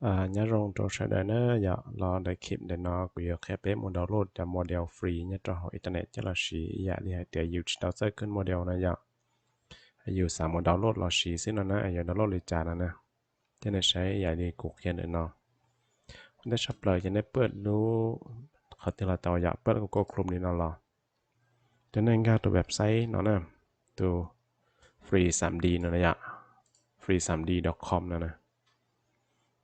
nhớ rong trò sẽ đời nữa giờ lo để kịp để nó cũng có khép bé một download cho model free nhớ trò hỏi internet chắc là xí giờ đi hay để use đào sơขึ้น model này giờ use สาม một download là xí xin nó nè giờ download lịch trả nè cho nên sẽ giờ đi cuộc hiện để nóได้ชอบเลยจะได้เปิดรู้เขาที่เราต่ออยากเปิดก็คลุมนี่เราละจะนั่งก็ตัวเว็บไซต์เนาะนะตัว free 3D นั่นแหละ free3d.com นั่นนะ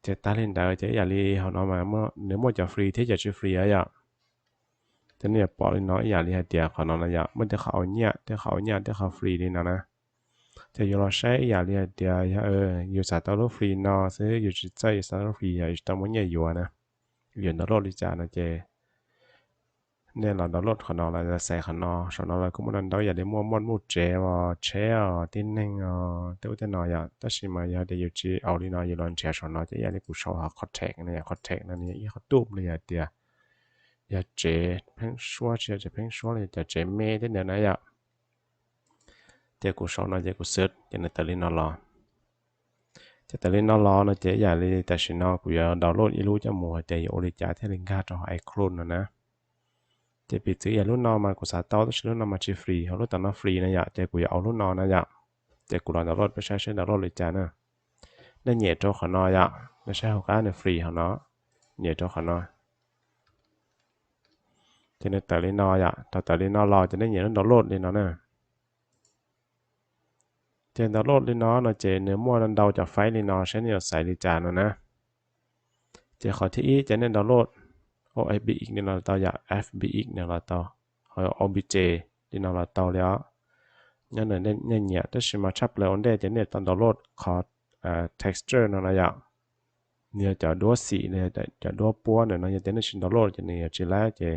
จะตั้งเล่นได้จะอย่าลีเขาเนาะมาเมื่อเนื้อหมดจะฟรีที่จะชื่อฟรีอะอย่าจะเนี่ยปอเลยเนาะอย่าลีให้เดียวเขาเนาะนะอย่าเมื่อจะเขาเนี่ยจะเขาเนี่ยจะเขาฟรีนี่นะนะจะอยู่เราใช้อย่าลีให้เดียวอยู่สายตลอดฟรีเนาะซื้ออยู่จิตใจสายตลอดฟรีอย่าอยู่ตั้งมันใหญ่อยู่นะอยู่ตลอดลิจานะเจเนี่ยเราตลอดเขาเนาะเราจะใส่เขาเนาะเขาเนาะเราก็มันเราอย่าได้มั่วมั่วมั่วเจวเชลติ้งนึงเต้าเต้นเนาะอย่าแต่ชิมาอย่าได้อยู่ที่เอาลีเนาะอยู่ลอนเชลเขาเนาะจะอย่าได้กูชอบหาคอนแทคเนี่ยคอนแทคนั่นนี่ยี่เขาตุ้มเลยอย่าเดียวอย่าเจเพิ่งชัวเชียวจะเพิ่งชัวเลยจะเจเมย์ที่เดี๋ยวนะอย่าเจ้ากูชอบเนาะเจ้ากูเซิร์ชจะในตะลินเนาะรอจะตะลินเนาะรอเนาะเจ้าอย่าเลยแต่ชิเนาะกูอย่าดาวน์โหลดอีรู้จะมัวเจ้าอยู่โอริจาที่ลิงก์การ์ดไอโคลนนะเจ้าปิดซื้ออย่ารุ่นนอมากูสาเต้าต้องใช้รุ่นนอมาชีฟรีเขารุ่นตอนนั้นฟรีนะอย่าเจ้ากูอย่าเอารุ่นนอนะอย่าเจ้ากูลองดาวน์โหลดไปใช้ดาวน์โหลดเลยจ้านะได้เหยียดโจขอนออย่าไม่ใช่เขาการเนี่ยฟรีเขาเนาะเหยียดโจขอนอจะในแต่ลินนออย่าแต่ลินนอรอจะได้เหยียดรุ่นดาวน์โหลดเลยเนาะนะเจ้าดาวน์โหลดเลยเนาะเนาะเจ้าเนื้อมั่วดันเดาจากไฟเลยเนาะใช้เนี่ยใส่เลยจ้าเนาะนะเจ้าขอที่อีจะเนี่ยดาวน์โหลดOIB อีกเนี่ยเราต่ออยาก FB อีกเนี่ยเราต่อหรือ OBJ ที่เราต่อแล้วงั้นเนี่ยถ้าชิมาชับเลยอันเดียจะเนี่ยตอนดาวน์โหลดขอtexture นั่นเราอยากเนี่ยจะดูสีเนี่ยจะดูปัวเนี่ยเราจะเนี่ยชิมดาวน์โหลดจะเนี่ยจีแล้วจะ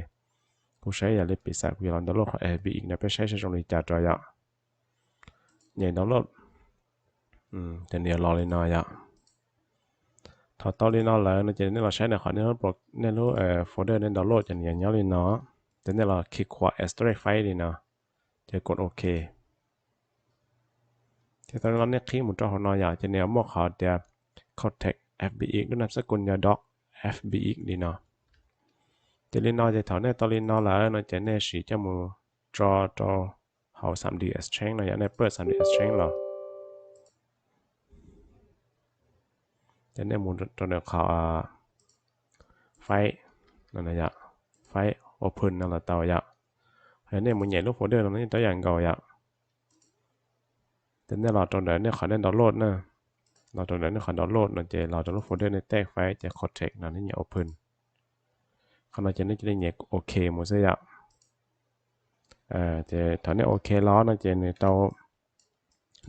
กูใช้อย่าเลยปิดสายกูลองดาวน์โหลดของ FB อีกเนี่ยไปใช้ตรงนี้จะจอยอ่ะเนี่ยดาวน์โหลดจะเนี่ยรอเลยน้อยอ่ะถอดต่อเลยเนาะแล้วเนี่ยจะเนี่ยเราใช้ในขอเนี่ยเราโปรเนี่ยรู้โฟลเดอร์เนี่ยดาวน์โหลดจะเนี่ยเยอะเลยเนาะจะเนี่ยเราคลิกขวา extract file เลยเนาะจะกดโอเคจะตอนนั้นเนี่ยคลิกหมุนจอของเราอยากจะเนี่ยมั่วขอเดียว contact fbx ด้วยนามสกุลยา doc fbx ดีเนาะจะเรียนเนาะจะถอนเนี่ยตอนเรียนเนาะแล้วเนาะจะเนี่ยสีจะมือ draw เขา 3D exchange เนาะอยากเนี่ยเปิด 3D exchange เนาะจะเนี่ยหมุนตัวเนี่ยเขาไฟนั่นนะอยากไฟ open นั่นแหละตัวอยากเห็นเนี่ยมันใหญ่รูปโฟลเดอร์ตรงนี้ตัวอย่างเก่าอยากแต่เนี่ยเราตรงไหนเนี่ยขอเนี่ยดาวน์โหลดนะเราตรงไหนเนี่ยขอดาวน์โหลดนะเจเราจะรูปโฟลเดอร์ในแตกไฟล์จะ contact นั่นนี่เนี่ย open ขณะจะเนี่ยจะได้เนี่ยโอเคหมดเลยอ่ะเจตอนนี้โอเคแล้วนะเจเนี่ยเรา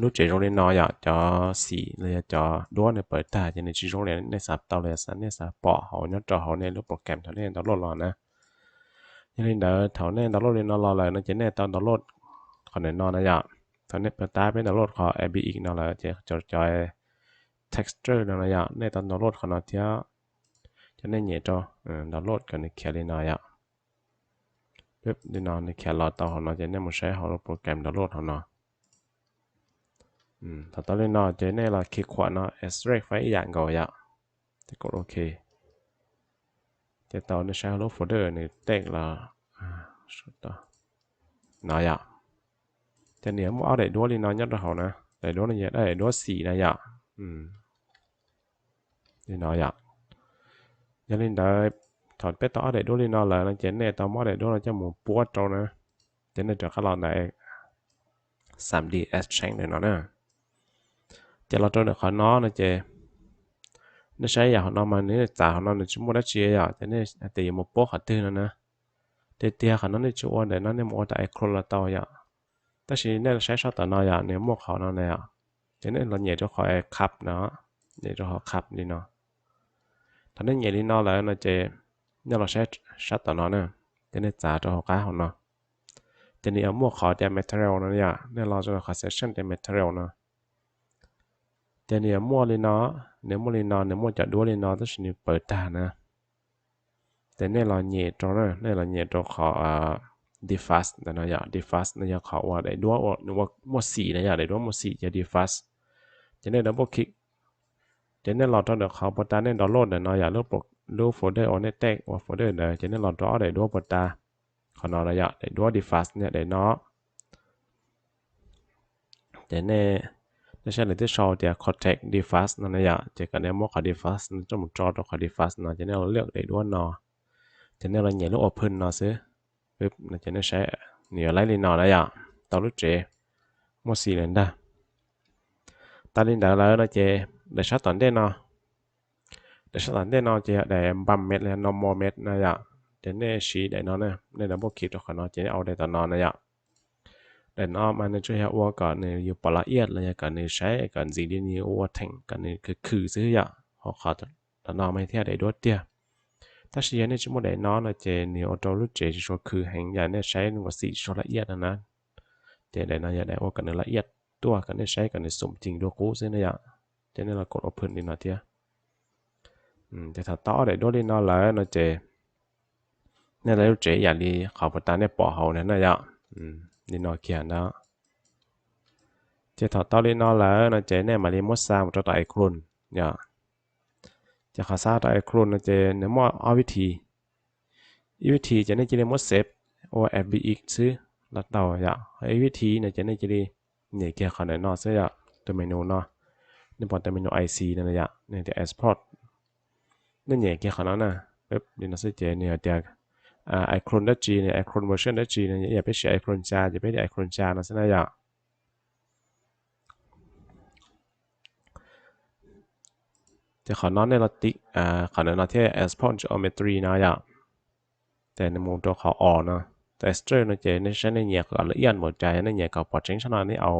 รู้ใจโรงเรียนน้อยอ่ะจอสีเลยจอด้วนเนี่ยเปิดตาจะในชีโรงเรียนในสับเตาเลยสันเนี่ยสับปอเขาเนี่ยจอเขาเนี่ยรูปโปรแกรมตอนนี้ดาวน์โหลดรอนะยังเดี๋ยวแถวเนี่ยดาวน์โหลดเรียนรอเลยนะจะเนี่ยตอนดาวน์โหลดขอเนี่ยนอนนะอยากตอนนี้เปิดตาเป็นดาวน์โหลดขอ AB อีกนั่นแหละจะจอย texture นั่นแหละอยากในตอนดาวน์โหลดขนาดที่จะเนี่ยเนี่ยจอดาวน์โหลดกันในแคลินอยากเว็บดีนอนในแคลร์ต่อของเราจะเนี่ยมันใช้ของโปรแกรมดาวน์โหลดของเราถ้าตอนนี้เราจะเนี่ยเราคลิกขวาเนาะ extract ไฟล์อย่างเก่าอยากจะกดโอเคจะต่อในใช้ของโฟลเดอร์ในเต็กละสุดต่อน้อยอ่ะจะเนี่ยมันเอาได้ด้วยลีน้อยยัดเรานะได้ด้วยเนี่ยได้ด้วยสีนะอยากลีน้อยอ่ะยันลินได้ถอดไปต่อได้ด้วยลีน้อยแล้วนะเจนเนี่ยต่อมาได้ด้วยเราจะหมุนปวดตรงนะเจนเนี่ยจะเข้าเราได้ 3D exchange เลยเนาะจะเราตัวเด็กขอน้อนะเจนี่ใช้อย่างของเรามาเนี่ยจ่าของเราเนี่ยชั่วโมงละเชียร์แต่เนี่ยแต่ยังมาโป๊ะขัดตื้นนะเตี้ยๆของเราเนี่ยชั่วเดี๋ยวนั้นเนี่ยมันแต่ไอโครละต่ออย่างแต่ชีเนี่ยใช้ชอบต่อน้อยอย่างเนี่ยมั่วเขาเนาะเนี่ยเดี๋ยวนี้เราเนี่ยจะขอไอคับเนาะเนี่ยจะขอคับนี่เนาะตอนนี้เนี่ยนี่เนาะแล้วนะเจเนี่ยเราใช้ชัดต่อเนาะเนี่ยเดี๋ยวนี้จ่าจะขอก้าของเนาะเดี๋ยวนี้เอามั่วเขาแต่ material นะเนี่ยเราจะขอ section แต่ material เนาะเดี๋ยวนี้มั่วเลยเนาะเนี่ยมั่วเลยเนาะเนี่ยมั่วจะด้วยเลยเนาะต้องชิ้นเปิดตานะแต่เนี่ยเราเหยียดตรงนั้นเนี่ยเราเหยียดตรงขอdiffuse แต่เราอยาก diffuse เราอยากขอว่าได้ด้วยว่าหมดสีนะอยากได้ด้วยหมดสีจะ diffuse จะได้ double click cho nên là trong được họ bật ta nên download để nó giả lúc folder ở nơi tag hoặc folder này cho nên là đó để đua bật ta còn nó là giả để đua default này để nó cho nên nó sẽ là tiếp sau thì contact default nó này giả chỉ cần em móc default nó trong một trò đó default nó cho nên là lựa để đua nó cho nên là nhảy lúc open nó sẽ nó cho nên sẽ nhiều lấy lên nó này giả tao lúc trẻ mua xì lên đó ta lên đó là nó chơi để sát tận đây nó để sát tận đây nó chơi để bấm mét là normal mét này ạ cho nên xí để nó nè nên là bốc kịp cho nó chơi ao để tận nó này ạ để nó mà nó chơi qua cả nàyอยู่ปละเอียดเลยกันนี่ใช้กันสิ่งที่นี่ว่าแทงกันนี่คือซื้ออ่ะเขาขาดแต่nóไม่เที่ยวได้ด้วยเดียวถ้าใช้เนี่ยชั่วโมงได้nó là chơi nhiều ô tô lúc chơi choคือแห่งอย่างเนี่ยใช้ว่าสีchoละเอียดนะchơi để nóได้ว่ากันละเอียดตัวกันเนี่ยใช้กันเนี่ยสมจริงด้วยกูซื้อเนี่ยcho nên là cột open đi nó tia thì thật to để đôi đi nó là nó chế nên là chế giả đi học một tán để bỏ hậu này này ạ đi nó kia đó chế thật to đi nó là nó chế này mà đi mất xa một chỗ tại khuôn nhá chế khá xa tại khuôn nó chế nếu mà AVT chế này chỉ đi mất xếp or FBX chứ là tàu ạ AVT này chế này chỉ đi nhảy kia khỏi này nó sẽ ạ từ menu nó nên bọn ta menu IC này ạ nên thì export nên nhẹ kia khả năng nè thì nó sẽ chạy này thì icon.g này icon version.g này giờ biết sẽ icon cha thì biết icon cha nó sẽ này ạ thì khả năng này là tí khả năng là thế export geometry nó ạแต่ในมุมตัวเขาอ่อนนะแต่ texture nó chạy nó sẽ nhẹก็ละเอียดหมดใจnó nhẹก็ปอดเจงชั้นนั้นนี่เอา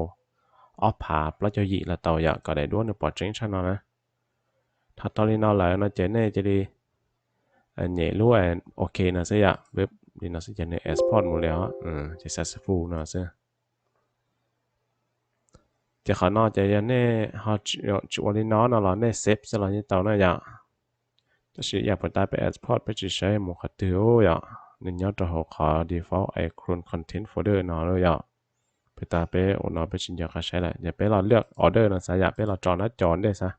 ผ่าแล้วจะยีละตัวอย่างก็ได้ด้วยในปอดเจงชั้นนั้นนะถ้าตอนนี้เราเลยnó chạy nàyจะดีnhẹ luôn ok nó sẽ ạ web thì nó sẽ chạy này export mộtแล้วจะ successful nó sẽจะขอnó chạy này họ chụp đi nó là này save sẽ là như tàu này ạจะsử dụng phần tayไป export ไปchỉใช้một cái tiêu ạ nên nhớ cho họ có default icon content folder nó rồi ạไปตาไปnóไปชิ้นยาก็ใช้เลยอย่าไปเราเลือก order นะซะอย่าไปเราจอหน้าจอได้ซะ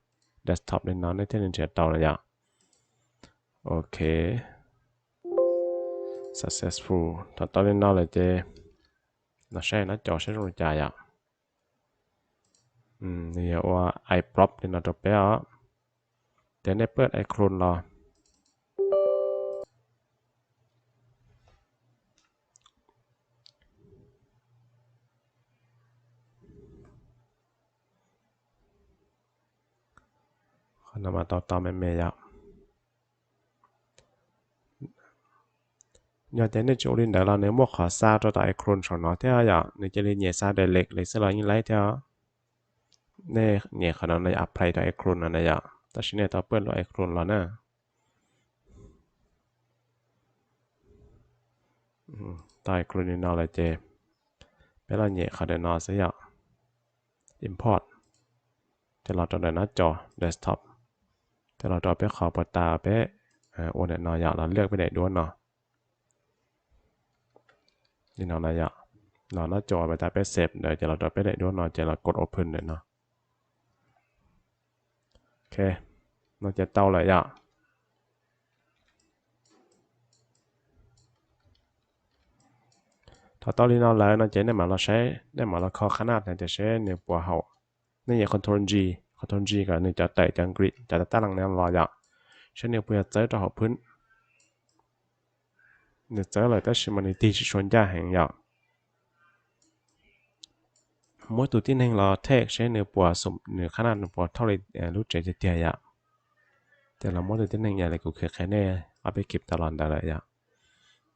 desktop ในนั้นในที่นี้จะตาวเลยอ่ะโอเค successful ถ้าตอนนี้เราเลยจะเราใช้หน้าจอใช้ตรงใจอ่ะนี่ว่า iProp ในนั้นตัวเป๊ะเดี๋ยวได้เปิด icon รอนำมาต่อไม่เมย์nhờ thế nên chỗ linh đó là nếu mà khó xa cho tại icon của nó theo ạ nếu chỉ linh nhẹ xa để lệch lấy sẽ là như lấy theo nên nhẹ khả năng này apply cho icon này ạ ta chỉ nên ta ปิดloại icon là nè tại icon này nó là chế bây giờ nhẹ khả năng nó sẽ ạ import thìเราจะได้หน้าจอ desktop แต่เราจะไปขอปตาไปโอ้เนี่ยนอยากเราเลือกไปไหนด้วยเนาะนี่เนาะนอยากเราหน้าจอไปตาไปเซฟเดี๋ยวเราจะไปไหนด้วยเนาะจะเรากด open เลยเนาะโอเคเราจะเต้าเลยอ่ะถ้าตอนนี้เราแล้วเราจะได้มาเราใช้ได้มาเราขอขนาดเนี่ยจะใช้เนี่ยปัวเขานี่อย่าง control G กับนี่จะแตะจังกรีจะตั้งหลังแนวรอยอ่ะใช้เนี่ยปัวจะเจอจะหอบพื้นเนี่ยเจอเลยแต่ชิมันนี่ตีชิชวนยาแห่งอ่ะmỗi tụ tin hành là thế sẽ nửa bùa sum nửa khả năng nửa bùa thâu lại lúc trẻจะเตี้ยอ่ะแต่เราmỗi tụ tin hành này cũng khá nèเอาไปเก็บตลอดได้เลยอ่ะ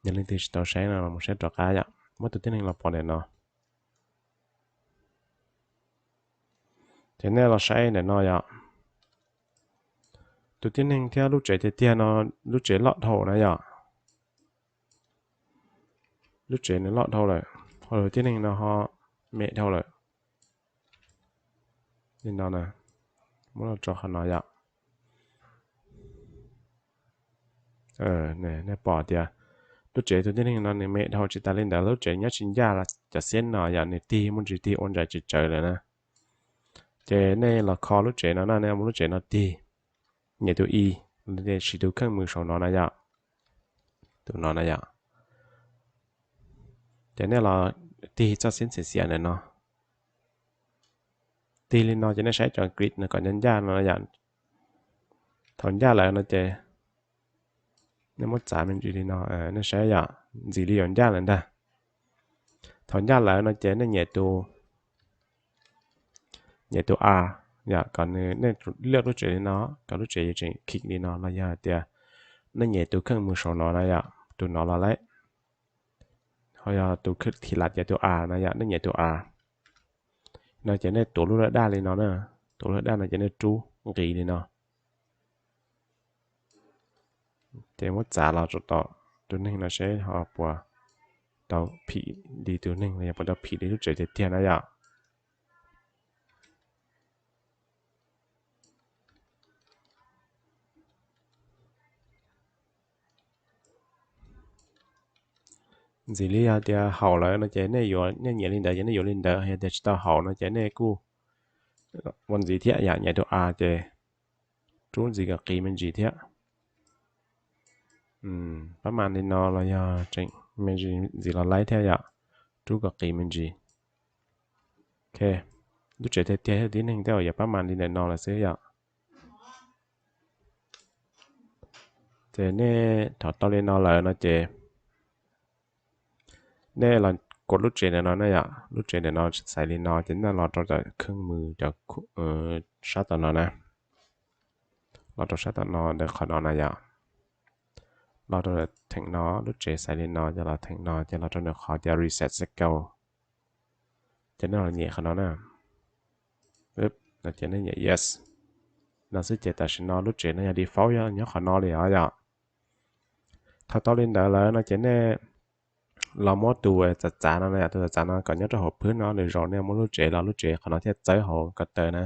ยังเล่นตีตัวใช้นะเราใช้ตัวกายอ่ะmỗi tụ tin hànhเราพอเนี่ยเนาะthế nên là sai để nói ạ tụi tiên hình theo lúc trẻ thì tiền nó lúc trẻ lọt thầu này ạ lúc trẻ nó lọt thầu rồi hồi tiên hình nó họ mẹ thầu rồi nên nó này muốn là cho họ nói ạ nè bỏ tiền lúc trẻ tụi tiên hình nó này mẹ thầu chỉ ta lên đó lúc trẻ nhớ chính gia làจะเส้นหน่อยอย่างนี้ตีมันจะตีอ้นใจจิตใจเลยนะ chế này là khó lúc chế nó này lúc chế nó đi nhẹ tụ y để chỉ tụ khăn mưa sau nó này vậy tụ nó này vậy chế này là đi cho xin xịn này nó đi lên nó chế này sẽ chọn grid nó còn nhân ra nó vậy thằng ra lại nó chế nếu mất trả mình chỉ đi nó nó sẽ vậy gì đi ra lên đây thằng ra lại nó chế nó nhẹ tụ R dạ còn nên ลือกlúc chế nó còn lúc chế chỉ kích đi nó là vậy thì nó nhẹ tụ khăn mưa sau nó này vậy tụ nó là lấy hồi tụ khích thì lạt nhẹ tụ R này vậy nó nhẹ tụ R nó chế này tụ lúc đa lên nó nè tụ lúc đa nó chế này chú kỳ đi nó thì mất trả là chỗ đó tụ nên nó sẽ họ bỏ tàu phí đi tụ nên là bắt đầu phí đi lúc chế thì tiền này vậy gì lý thì hậu lại nó chế này vô nó nhẹ lên đời nó vô lên đời hay thì tao hậu nó chế này cúวันgì thếอย่างnhẹตัว R เจจูนgìกับกีมันจีเท่ประมาณนี้เนาะเราอย่าจริงมันจีgìเราไล่เท่าอย่างจูกับกีมันจีโอเคดูเจเท่ๆทีนึงแต่ว่าอย่าประมาณนี้เนาะเราซื้ออย่างเจเนี่ยถอดตัวเล่นเนาะเลยเนาะเจเนี่ยเรากดลูกเจเนี่ยเนาะเนี่ยลูกเจเนี่ยเนาะใส่เล่นเนาะจนนั้นเราจะเครื่องมือจะชัดตัวเนาะนะเราจะชัดตัวเนาะเดี๋ยวขอเนาะนะอย่างเราจะถึงเนาะลูกเจใส่เล่นเนาะจะเราถึงเนาะจะเราจะเดี๋ยวขอจะ reset สเกลจะนั่นเราเหยียดขนาดนั้นปึ๊บเราจะนั่นเหยียด yes เราซื้อเจแต่ฉันเนาะลูกเจนั่นอย่า default อย่าเนาะขอเนาะเลยอ่ะถ้าต่อเล่นได้แล้วเราจะเนี่ยเราหมดตัวจัดจานอะไรตัวจัดจานก่อนเนี่ยจะหอบพื้นเนาะหรือเราเนี่ยมันลูกเจเราลูกเจขนาดที่ใจหอบก็เตอนะ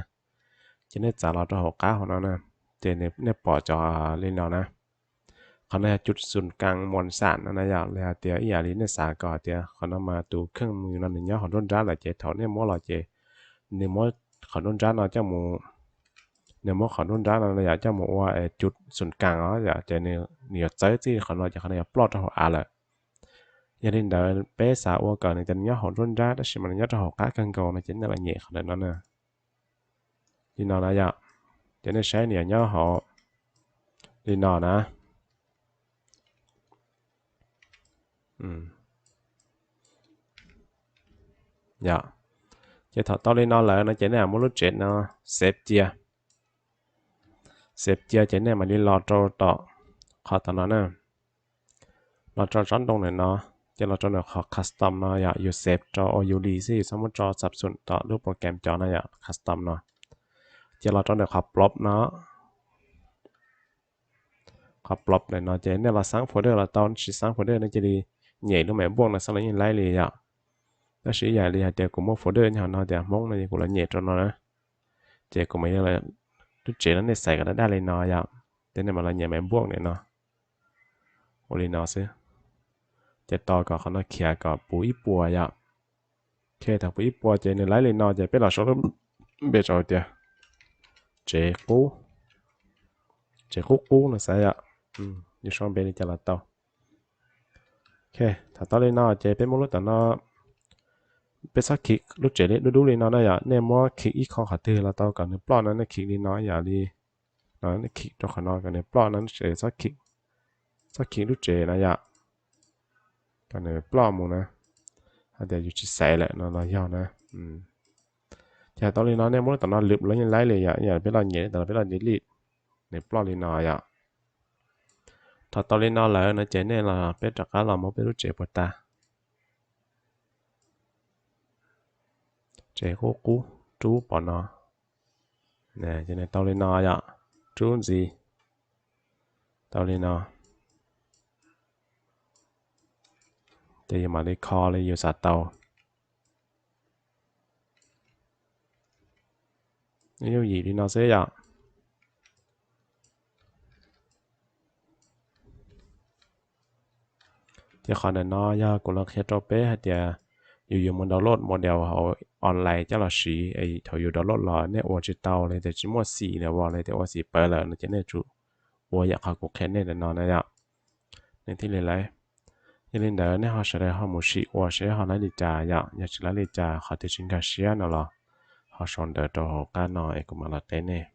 จะเนี่ยจ่าเราจะหอบก้าของเรานะเจเนี่ยปอจอเล่นเรานะเขาเนี่ยจุดศูนย์กลางมวลสารนั่นนะอย่างเลยเดียวอย่างนี้เนี่ยสารก่อเดียวเขานำมาตัวเครื่องมือนั่นเนี่ยของต้นจ้าหลายเจถอนเนี่ยมอเราเจเนี่ยมอของต้นจ้าเราเจ้าหมูเนี่ยมอของต้นจ้าเราเนี่ยเจ้าหมูว่าจุดศูนย์กลางอ๋ออย่างเจเนี่ยใจที่เขาเราจะเขาเนี่ยปลอดจะหอบอะไรgia đình đợi bé xã qua cờ này tình nhớ họ run ra đó mà nhớ cho họ cá cân cầu này chính là nhẹ khỏi nó nè đi nào đã giờ cho nên sáng này nhớ họ đi nào nè dạ cho thật to lên nó lại nó chỉ là một lúc chuyện nó xếp chia chỉ là mà đi lọt cho tọ họ tao nó nè lọt cho chọn đông này nó choเราจะขอ custom เนาะอยากอยู่ save จอ or อยู่ DC สมมติจอสับสนต่อรูปโปรแกรมจอนะอยาก custom เนาะจะเราจะขอ plop เนาะขอ plop เลยเนาะจะเนี่ยเราสร้างโฟลเดอร์เราตอนสร้างโฟลเดอร์นี่จะดีใหญ่หรือไม่บ้วงนะสักอย่างไรเลยอ่ะแล้วสิ่งใหญ่เลยเดี๋ยวกูมั่วโฟลเดอร์เนี่ยเนาะเดี๋ยวมองเลยกูละใหญ่จนเนาะนะเจ้ากูไม่ได้เลยทุกเจ้านั้นเนี่ยใส่กันได้เลยเนาะอยากเดี๋ยวเนี่ยมันละใหญ่ไม่บ้วงเนี่ยเนาะโอลิเนาะซิจะต่อกับเขาเนาะเขียกับปุ๋ยปัวอ่ะแค่ถ้าปุ๋ยปัวเจเนี่ยไล่เลยเนาะจะเป็นเราชอบเบี้ยจอยเดียวเจกูนะใส่อ่ะอยู่ช่องเป็นจะละต่อโอเคถ้าต่อเลยเนาะเจเป็นมนุษย์แต่เนาะเป็นสักคิกลูกเจเลยดูเลยเนาะนะอย่าเนี่ยมัวคิกอีกข้อขัดตือละต่อกันเนี่ยปล้อนนั้นเนี่ยคิกนี่เนาะอย่าดีเนาะเนี่ยคิกตัวขนอยกันเนี่ยปล้อนนั้นเจสักคิกลูกเจนะอย่ากันเนี่ยปล้อนมูนะเดี๋ยวอยู่ที่ใส่แหละเนาะเราย่อนะแต่ตอนนี้เนาะเนี่ยมันตอนนั้นลืมแล้วยังไล่เลยอย่าเป็นเราเหยียดแต่เป็นเรา delete เนี่ยปล้อนเลยเนาะอย่าถ้าตอนนี้เนาะแล้วนะเจเนี่ยเราเป็นจากการเราไม่เป็นรู้เจ็บปวดตาเจกูจูปอนเนาะเนี่ยเจเนี่ยตอนนี้เนาะอย่าจูนสิตอนนี้เนาะเดี๋ยวมาได้คอเลยอยู่สัตว์เตานี่อยู่ยี่ดีเนาะเสียอย่างเดี๋ยวขอเดินเนาะย่ากูลองเคสโตเป้เดี๋ยว อยู่muốn download model họ online chắc là xí ấy thôiอยู่download là nên ở trên tàu này thì chỉ mua xí là vào này thì ở xí bờ là nó chỉ nên chủ ở nhà họ cũng khen nên là nó này ạ nên thì lấy như lên đó nên họ sẽ để họ một xí ở sẽ họ lấy đi trả ạ nhà chỉ lấy đi trả họ thì chính cả xí nó là họ chọn đỡ cho họ cái nó ấy cũng là tên này